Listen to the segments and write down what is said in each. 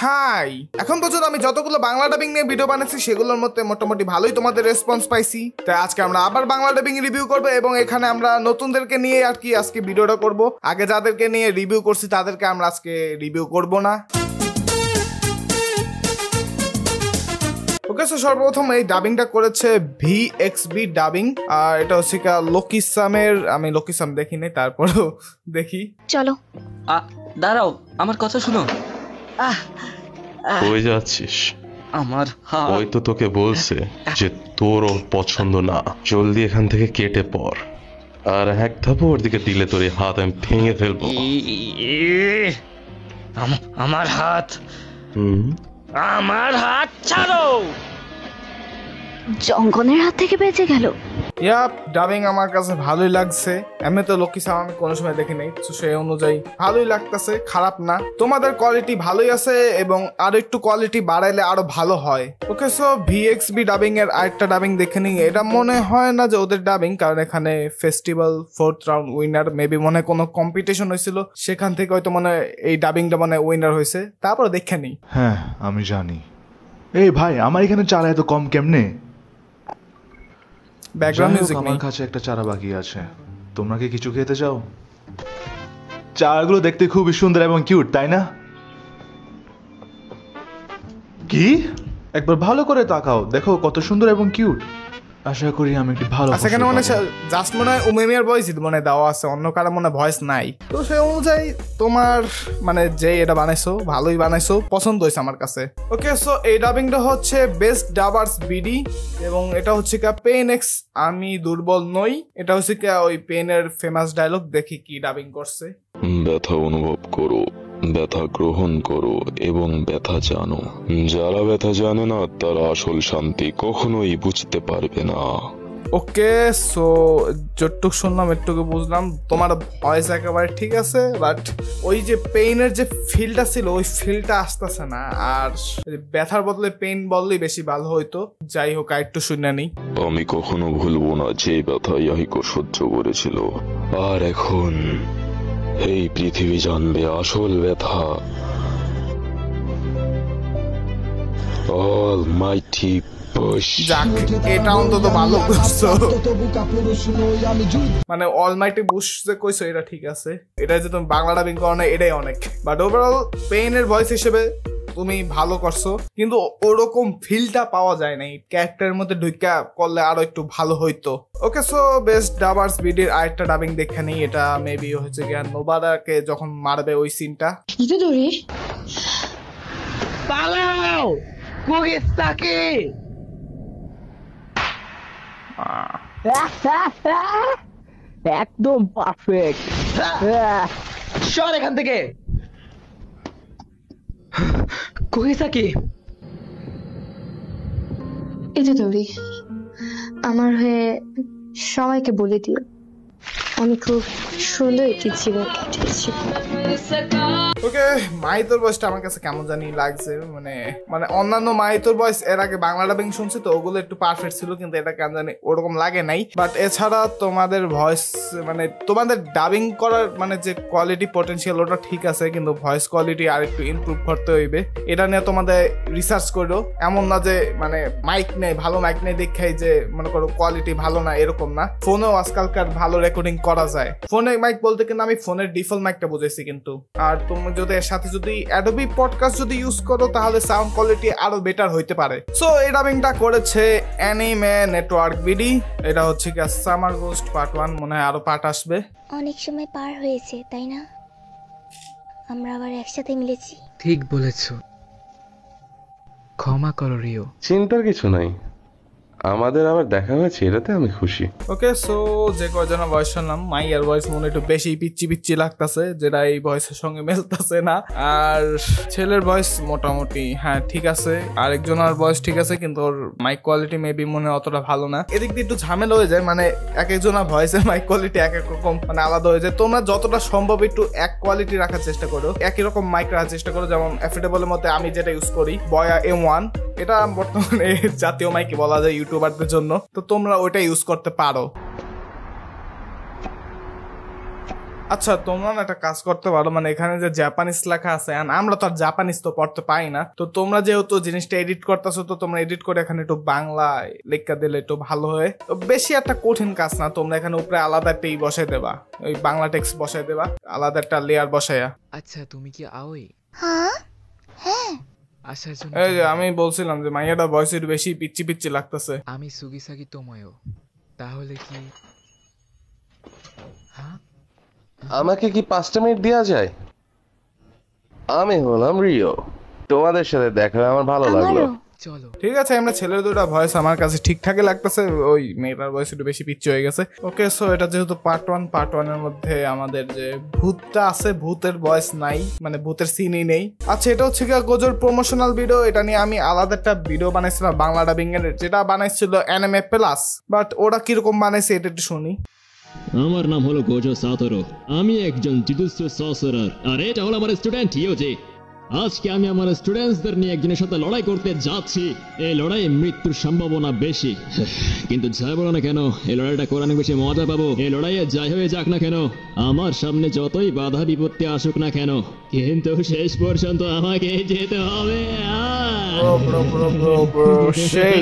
High, এখন পর্যন্ত আমি যতগুলো বাংলা ডাবিং নিয়ে ভিডিও বানাচ্ছি সেগুলোর মধ্যে মোটামুটি ভালোই তোমাদের রেসপন্স পাইছি। তাই আজকে আমরা আবার বাংলা ডাবিং রিভিউ করবো এবং এখানে আমরা নতুনদেরকে নিয়ে আর কি আজকে ভিডিওটা করব। আগে যাদেরকে নিয়ে রিভিউ করছি তাদেরকে আমরা আজকে রিভিউ করব না। ওকে, সর্বপ্রথম এই ডাবিংটা করেছে ভিএক্সবি ডাবিং, আর এটা হচ্ছে লোকিসামের। আমি লোকিসাম দেখি নাই, তারপরেও দেখি। চলো দাঁড়াও, আমার কথা শুনো। কই যাচ্ছিস? আমার ওই তো তোকে বলছে যে তোর ওর পছন্দ না, জলদি এখান থেকে কেটে পড়, আর এক ধাপ ওর দিকে দিলে তোর এই হাত আমি ভেঙে ফেলবো। আমার হাত ছাড়ো। জঙ্গলের হাত থেকে বেঁচে গেল। ইয়াপ, ডাবিং আমার কাছে ভালোই লাগছে। এমনি তো লোকিসাম আমি কোনো সময় দেখি নাই, তো সেই অনুযায়ী ভালোই লাগতেছে, খারাপ না। তোমাদের কোয়ালিটি ভালোই আছে এবং আরো একটু কোয়ালিটি বাড়াইলে আরো ভালো হয়। ওকে, সো ভিএক্সবি ডাবিং এর আরেকটা ডাবিং দেখে নিই। এটা মনে হয় না যে ওদের ডাবিং, কারণ এখানে festival 4th round winner, maybe মনে কোনো কম্পিটিশন হয়েছিল, সেখান থেকে হয়তো মনে এই ডাবিংটা মানে উইনার হয়েছে। তারপরে দেখে নিই। হ্যাঁ আমি জানি। এই ভাই, আমার এখানে চারা এত কম কেমনে? ব্যাকগ্রাউন্ড মিউজিক আমার কাছে একটা চারা বাকি আছে, তোমরা কি কিছু খেতে চাও? চারাগুলো দেখতে খুবই সুন্দর এবং কিউট, তাই না? কি? একবার ভালো করে তাকাও, দেখো কত সুন্দর এবং কিউট। আশা করি আমি একটি ভালো আচ্ছা, কেন মানে জাস্ট মনে হয় উমেমিয়ার ভয়েস মনে দেওয়া আছে, অন্য কারো মনে ভয়েস নাই। তো সেই অনুযায়ী তোমার মানে যে এটা বানাইছো ভালোই বানাইছো, পছন্দ হয়েছে আমার কাছে। ওকে, সো এই ডাবিংটা হচ্ছে বেস্ট ডাবার্স বিডি এবং এটা হচ্ছে পেইন এক্স আমি দুর্বল নই। এটা হচ্ছে ওই পেইনের ফেমাস ডায়লগ। দেখি কি ডাবিং করছে। ব্যথা অনুভব করো, ব্যথা গ্রহণ করো এবং ব্যথা জানো। যারা ব্যথা জানে না তারা আসল শান্তি কখনোই বুঝতে পারবে না। ওকে, সো যতটুকু শুনলাম একটুকু বুঝলাম। তোমার ভয়েস একেবারে ঠিক আছে, বাট ওই যে পেইনের যে ফিলটা ছিল ওই ফিলটা আসতেছে না। আর ব্যথার বদলে পেইন বললেই বেশি ভালো হইতো। যাই হোক, আর একটু শুনে নেই। আমি কখনো ভুলবো না যে ব্যথা ইয়াহিকো সহ্য করেছিল, আর এখন এই পৃথিবী জানবে আসল ব্যথা। Almighty push. যাক, এটা অন্তত ভালো করছো। মানে অলমাইটি বুশ যে কইছো এটা ঠিক আছে। এটা যে তুমি বাংলা ডাবিং করো না এটাই অনেক। বাট ওভারঅল পেইনের ভয়েস হিসেবে তুমি ভালো করছো, কিন্তু ওরকম ফিলটা পাওয়া যায় নাই। ক্যারেক্টারের মধ্যে ঢুকা করলে আরো একটু ভালো হইতো। ওকে, সো বেস্ট ডাবার্স বিডির আরেকটা ডাবিং দেখে নেই। এটা মেবি হচ্ছে গিয়া নোবাদাকে যখন মারবে ওই সিনটা। পালাও কুগিস্তাকি। একদম পারফেক্ট। সর এখান থেকে। কুগিস্তাকি, ইতুদোরি, আমার হয়ে সবাইকে বলে দিও আমি খুব সুন্দর একটি জীবন কাটিয়েছি। ওকে, মাহিতোর ভয়েসটা আমার কাছে কেমন জানি লাগছে। মানে অন্যান্য মাহিতোর ভয়েস এর আগে বাংলা ডাবিং শুনছি তো ওগুলো একটু পারফেক্ট ছিল, কিন্তু এটা কেন জানি ওরকম লাগে নাই। বাট এছাড়া তোমাদের ভয়েস মানে তোমাদের ডাবিং করার মানে যে কোয়ালিটি পটেনশিয়াল ওটা ঠিক আছে, কিন্তু ভয়েস কোয়ালিটি আর একটু ইমপ্রুভ করতে হইবে। এটা নিয়ে তোমাদের রিসার্চ করো। এমন না যে মানে মাইক নেই, ভালো মাইক নেই দেখাই যে মনে করো কোয়ালিটি ভালো না, এরকম না। ফোনেও আজকালকার ভালো রেকর্ডিং করা যায়। ফোনের মাইক বলতে কিন্তু আমি ফোনের ডিফল্ট মাইকটা বুঝেছি, কিন্তু আর তুমি যদি এর সাথে যদি অ্যাডোবি পডকাস্ট যদি ইউজ করো তাহলে সাউন্ড কোয়ালিটি আরো বেটার হইতে পারে। সো এই ডাবিংটা করেছে অ্যানিমে নেটওয়ার্ক বিডি। এটা হচ্ছে কি সামার গোস্ট পার্ট 1, মনে হয় আরো পার্ট আসবে। অনেক সময় পার হয়েছে তাই না, আমরা আবার একসাথে মিলেছি। ঠিক বলেছো, ক্ষমা করো রিও। চিন্তার কিছু নাই, আমাদের আবার দেখা হয়েছে, এটাতে আমি খুশি। ওকে, সো যে কয়জন ভয়েস শুনলাম, মাইয়ার ভয়েস মনে একটু বেশি পিচ্ছি পিচ্ছি লাগতেছে, যেটা এই ভয়েসের সঙ্গে মেলতেছে না। আর ছেলের ভয়েস মোটামুটি হ্যাঁ ঠিক আছে, আরেকজনের ভয়েস ঠিক আছে, কিন্তু ওর মাইক কোয়ালিটি মেবি মনে অতটা ভালো না। এদিক দিয়ে একটু ঝামেলা হয়ে যায়, মানে এক একজনের ভয়েসের মাইক কোয়ালিটি এক এক রকম মানে আলাদা হয়ে যায়। তোমরা যতটা সম্ভব একটু এক কোয়ালিটি রাখার চেষ্টা করো, একই রকম মাইক রাখার চেষ্টা করো। যেমন অ্যাফোর্ডেবলের মধ্যে আমি যেটা ইউজ করি, বয়া M1, এটা বর্তমানে জাতীয় মাইক বলা যায় ইউটিউবারদের জন্য, তো তোমরা ওইটা ইউজ করতে পারো। আচ্ছা তোমরা না একটা কাজ করতে পারো, মানে এখানে যে জাপানিজ লেখা আছে, আমরা তো আর জাপানিজ তো পড়তে পারি না, তো তোমরা যেহেতু জিনিসটা এডিট করতেছো, তো তোমরা এডিট করে এখানে একটু বাংলায় লেখা দিলে একটু ভালো হয়। তো বেশি একটা কঠিন কাজ না, তোমরা এখানে উপরে আলাদা একটা বসাই দেবা, ওই বাংলা টেক্সট বসাই দেবা, আলাদা একটা লেয়ার বসাইয়া। আচ্ছা তুমি কি আওই? হ্যাঁ হ্যাঁ আসার জন্য এই যে আমি বলছিলাম যে মাইয়াটা ভয়েস একটু বেশি পিচ্ছি পিচ্ছি লাগতেছে। আমি সুগিসাগি তোময়ও, তাহলে কি? হ্যাঁ আমাকে কি 5টা মিনিট দেওয়া যায়? আমি হলাম রিও, তোমাদের সাথে দেখা হয়ে আমার ভালো লাগলো। আমারও চলো। ঠিক আছে, আমরা ছেলের দুটা ভয়েস আমার কাছে ঠিকঠাকই লাগতেছে, ওই মেয়েটার ভয়েস একটু বেশি পিচ্ছি হয়ে গেছে। ওকে, সো এটা যেহেতু পার্ট 1 এর মধ্যে আমাদের যে ভূতটা আছে, ভূতের ভয়েস নাই, মানে ভূতের সিনই নেই। আচ্ছা, এটা হচ্ছে গোজোর প্রমোশনাল ভিডিও, এটা নিয়ে আমি আলাদা একটা ভিডিও বানাইছিলাম বাংলা ডাবিং এর, যেটা বানাইছিল অ্যানিমে প্লাস, বাট ওরা কিরকম বানাইছে এটা একটু শুনি। আমার নাম হলো গোজো সাতোরো, আমি একজন জুজুৎসু সর্সারার, আর এটা হলো আমার স্টুডেন্ট ইয়োজি। আজকে আমি আমার স্টুডেন্টসদের নিয়ে একজনের সাথে লড়াই করতে যাচ্ছি। এই লড়াইয়ে মৃত্যুর সম্ভাবনা বেশি, কিন্তু যাই বলো না কেন এই লড়াইটা করে অনেক বেশি মজা পাবো। এই লড়াইয়ে যাই হয়ে যাক না কেন, আমার সামনে যতই বাধা বিপত্তি আসুক না কেন, কিন্তু শেষ পর্যন্ত আমাকে যেতে হবে।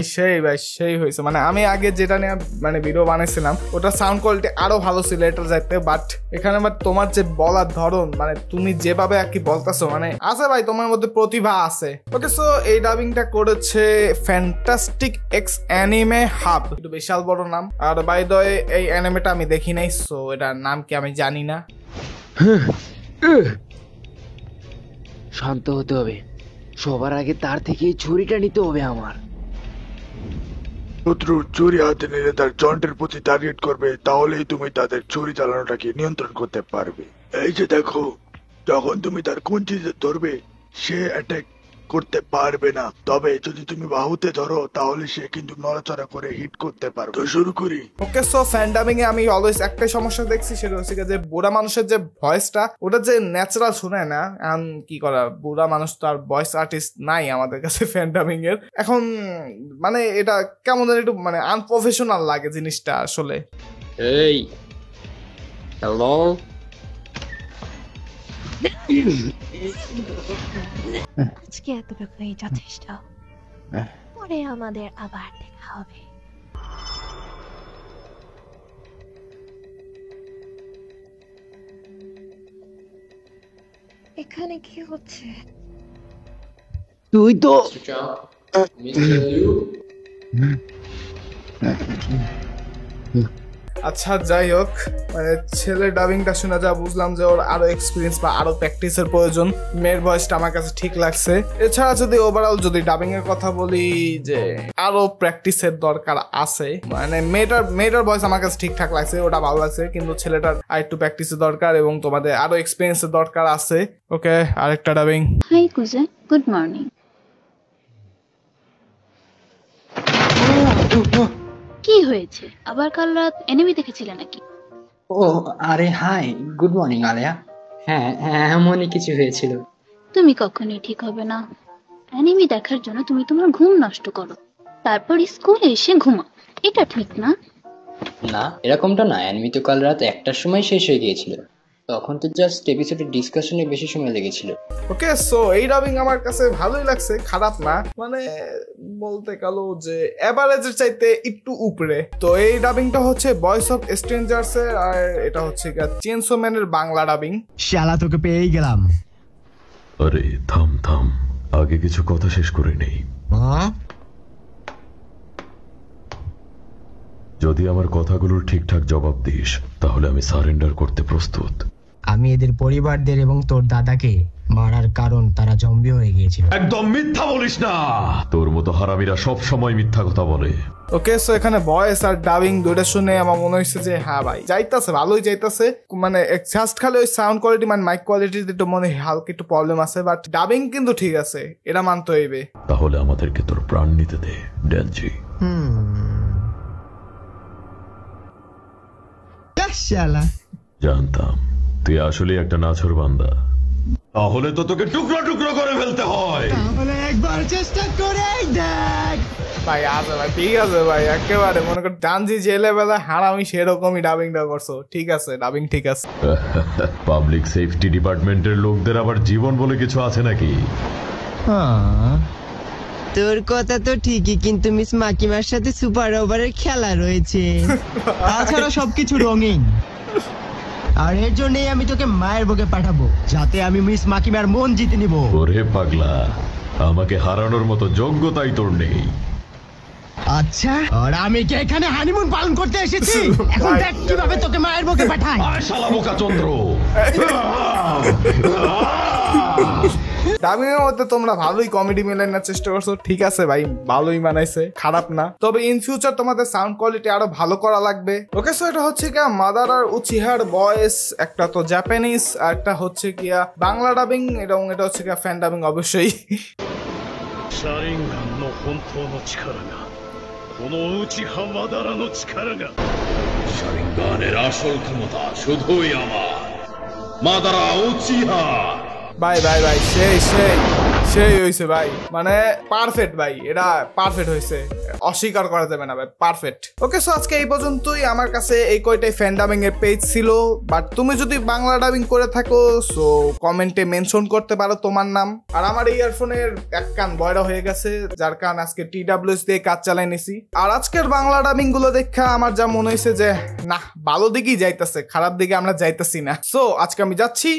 সেই ভাই সেই হয়েছে, মানে আমি আগে যেটা নিয়ে মানে ভিডিও বানাইছিলাম ওটা সাউন্ড কোয়ালিটি আরো ভালো ছিল এটা যাইতে, বাট এখানে তোমার যে বলার ধরন, মানে তুমি যেভাবে আর কি বলতেছো, মানে আছে ভাই তোমার মধ্যে প্রতিভা আছে। ওকে, সো এই ডাবিংটা করেছে ফ্যান্টাস্টিক এক্স অ্যানিমে হাব, একটু বিশাল বড় নাম। আর বাই দ্য ওয়ে এই অ্যানিমেটা আমি দেখি নাই, সো এটার নাম কি আমি জানি না। শান্ত হতে হবে, সবার আগে তার থেকে ছুরিটা নিতে হবে আমার। শত্রুর ছুরি হাতে নিলে তার জন্টের প্রতি টার্গেট করবে, তাহলেই তুমি তাদের ছুরি চালানোটাকে নিয়ন্ত্রণ করতে পারবে। এই যে দেখো, যখন তুমি তার কঞ্চিতে ধরবে সে অ্যাটাক করতে পারবে না, তবে যদি তুমি বাহুতে ধরো তাহলে সে কিন্তু নড়াচড়া করে হিট করতে পারবে। তো শুরু করি। ওকে, সো ফ্যান্ডামিং এ আমি অলওয়েজ একটাই সমস্যা দেখছি, সেটা হচ্ছে যে বুড়া মানুষের যে ভয়েসটা ওটা যে ন্যাচারাল শুনে না, কি করা, বুড়া মানুষ তো আর ভয়েস আর্টিস্ট নাই আমাদের কাছে ফ্যান্ডামিং এর। এখন মানে এটা কেমন যেন একটু মানে আনপ্রফেশনাল লাগে জিনিসটা আসলে। এই হ্যালো, আজকে এতটুকুই যথেষ্ট, পরে আমাদের আবার দেখা হবে। এখানে কি হচ্ছে? তুই তো আচ্ছা যাই হোক, মানে ছেলের ডাবিংটা শুনে যা বুঝলাম যে ওর আরো এক্সপিরিয়েন্স বা আরো প্র্যাকটিসের প্রয়োজন। মেয়ের ভয়েসটা আমার কাছে ঠিক লাগছে। এছাড়া যদি ওভারঅল যদি ডাবিং এর কথা বলি, যে আরো প্র্যাকটিসের দরকার আছে, মানে মেয়েটার ভয়েস আমার কাছে ঠিকঠাক লাগছে, ওটা ভালো লাগছে, কিন্তু ছেলেটার আর একটু প্র্যাকটিসের দরকার এবং তোমাদের আরো এক্সপিরিয়েন্সের দরকার আছে। ওকে, আরেকটা ডাবিং। হাই কুজে, গুড মর্নিং। কি হয়েছে? আবার কাল রাত এনিমি দেখেছিলে নাকি? ও আরে হাই, গুড মর্নিং আলেয়া। হ্যাঁ এমনই কিছু হয়েছিল। তুমি কখনোই ঠিক হবে না। এনিমি দেখার জন্য তুমি তোমার ঘুম নষ্ট করো, তারপর স্কুলে এসে ঘুমাও, এটা ঠিক না। না এরকমটা না, এনিমি তো কাল রাত 1টার সময় শেষ হয়ে গিয়েছিল, তখন তো জাস্ট এপিসোডের ডিসকাশনে বেশি সময় লেগেছিল। ওকে, সো এই ডাবিং আমার কাছে ভালোই লাগছে, খারাপ না, মানে বলতে গেল যে এভারেজের চাইতে একটু উপরে। তো এই ডাবিংটা হচ্ছে ভয়েস অফ স্ট্রেঞ্জার্স এর, আর এটা হচ্ছে চেনসো ম্যানের বাংলা ডাবিং। শালা তোকে পেয়েই গেলাম। আরে থাম থাম, আগে কিছু কথা শেষ করে নেই। যদি আমার কথাগুলোর ঠিকঠাক জবাব দিস তাহলে আমি সারেন্ডার করতে প্রস্তুত। আমি এদের পরিবারদের এবং তোর দাদাকে মারার কারণ তারা জম্বি হয়ে গিয়েছিল। একদম মিথ্যা বলিস না, তোর মতো হারামিরা সব সময় মিথ্যা কথা বলে। ওকে, সো এখানে ভয়েস আর ডাবিং দুইটা শুনে আমার মনে হচ্ছে যে হ্যাঁ ভাই যাইতাছে, ভালোই যাইতাছে, মানে জাস্ট খালি ওই সাউন্ড কোয়ালিটি মানে মাইক কোয়ালিটিতে একটু মনে হালকা একটু প্রবলেম আছে, বাট ডাবিং কিন্তু ঠিক আছে, এটা মানতে হইবে। তাহলে আমাদেরকে তোর প্রাণ নিতে দে ডেনজি। শালা জানতাম তুই আসলে একটা নাছর বান্দা, তাহলে তো তোকে টুকরো টুকরো করে ফেলতে হয়। তাহলে একবার চেষ্টা করে দেখ। ভাই আছে ভাই, ঠিক আছে ভাই, একেবারে মনে কর জানছি যে লেভেলে হারামি সেরকমই ডাবিংটা করছো। ঠিক আছে, ডাবিং ঠিক আছে। পাবলিক সেফটি ডিপার্টমেন্টের লোকদের আবার জীবন বলে কিছু আছে নাকি? তোর কথা তো ঠিকই, কিন্তু মিস মাকিমার সাথে সুপার ওভারের খেলা রয়েছে, তাছাড়া সবকিছু রঙিন। আর এর জন্যই আমি তোকে মায়ের বুকে পাঠাবো, যাতে আমি মিস মাকিমার মন জিতে নিব। ওরে পাগলা, আমাকে হারানোর মতো যোগ্যতাই তোর নেই। আচ্ছা, আর আমি কি এখানে হানিমুন পালন করতে এসেছি? এখন দেখ কিভাবে তোকে মায়ের বুকে পাঠাই। শালা বোকা চন্দ্র। ডাবিং এর মধ্যে তোমরা ভালোই কমেডি মেলানোর চেষ্টা করছো, ঠিক আছে ভাই, ভালোই মানাইছে, খারাপ না। তবে ইন ফিউচার তোমাদের সাউন্ড কোয়ালিটি আরো ভালো করা লাগবে। ওকে, সো এটা হচ্ছে কি মাদার আর উচিহার ভয়েস, একটা তো জাপানিজ আর একটা হচ্ছে কি বাংলা ডাবিং, এবং এটা হচ্ছে কি ফ্যান ডাবিং অবশ্যই। শারিঙ্গান নো হন্তো নো চিকারা গা কোনো উচিহা মাদারা নো চিকারা গা, শারিঙ্গানের আসল ক্ষমতা শুধুই আমার মাদারা উচিহা। ভাই ভাই ভাই, সেই সেই সেই হয়েছে ভাই, মানে পারফেক্ট ভাই, এটা পারফেক্ট হয়েছে, অস্বীকার করা যাবে না ভাই, পারফেক্ট। ওকে, সো আজকে এই পর্যন্তই। আমার কাছে এই কয়টাই ফ্যান ডাবিং এর পেজ ছিল, বাট তুমি যদি বাংলা ডাবিং করে থাকো সো কমেন্টে মেনশন করতে পারো তোমার নাম। আর আমার ইয়ারফোনের এক কান বয়রা হয়ে গেছে, যার কারণ আজকে TWS দিয়ে কাজ চালাই নিছি। আর আজকের বাংলা ডাবিং গুলো দেখা আমার যা মনে হয়েছে যে না, ভালো দিকেই যাইতেছে, খারাপ দিকে আমরা যাইতেছি না। সো আজকে আমি যাচ্ছি।